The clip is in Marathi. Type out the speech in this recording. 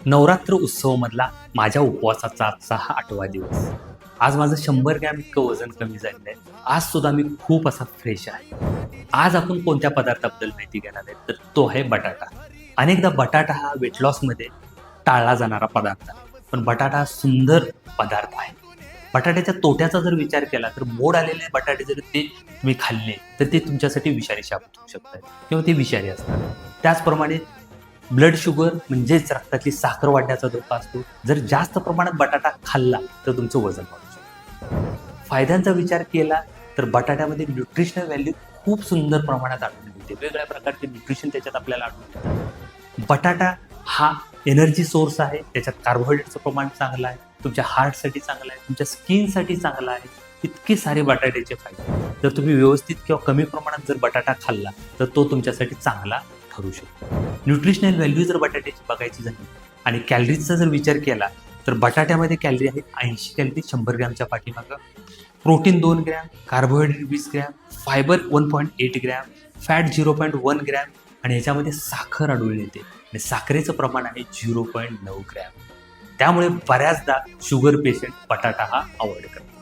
नवरात्र उत्सवामधला माझ्या उपवासाचा आजचा हा 8वा दिवस. आज माझं 100 ग्रॅम इतकं वजन कमी झालेलं आहे. आज सुद्धा मी खूप असा फ्रेश आहे. आज आपण कोणत्या पदार्थाबद्दल माहिती घेणार आहे, तर तो आहे बटाटा. अनेकदा बटाटा हा वेट लॉसमध्ये टाळला जाणारा पदार्थ आहे. पण बटाटा हा सुंदर पदार्थ आहे. बटाट्याच्या तोट्याचा जर विचार केला तर मोड आलेले बटाटे जर ते तुम्ही खाल्ले तर ते तुमच्यासाठी विषारी साबित होऊ शकतात किंवा ते विषारी असतात. त्याचप्रमाणे ब्लड शुगर म्हणजेच रक्तातली साखर वाढण्याचा धोका असतो. जर जास्त प्रमाणात बटाटा खाल्ला तर तुमचं वजन वाढू शकतं. फायद्यांचा विचार केला तर बटाट्यामध्ये न्यूट्रिशनल व्हॅल्यू खूप सुंदर प्रमाणात आढळून येते. वेगवेगळ्या प्रकारचे न्यूट्रिशन त्याच्यात आपल्याला आढळून येतात. बटाटा हा एनर्जी सोर्स आहे. त्याच्यात कार्बोहायड्रेटचं प्रमाण चांगलं आहे. तुमच्या हार्टसाठी चांगलं आहे, तुमच्या स्किनसाठी चांगलं आहे. इतके सारे बटाट्याचे फायदे. जर तुम्ही व्यवस्थित किंवा कमी प्रमाणात जर बटाटा खाल्ला तर तो तुमच्यासाठी चांगला ठरू शकतो. न्यूट्रिशनल व्हॅल्यू जर बटाट्याची बघायची झाली आणि कॅलरीजचा जर विचार केला तर बटाट्यामध्ये कॅलरी आहेत 80 कॅलरी 100 ग्रॅमच्या पाठीमागं. Protein 2 gram, carbohydrate 20 gram, fibre 1.8 gram, fat 0.1 gram आणि ह्याच्यामध्ये साखर आढळून येते आणि साखरेचं प्रमाण आहे 0.9 ग्रॅम. त्यामुळे बऱ्याचदा शुगर पेशंट बटाटा हा अवॉइड करतात.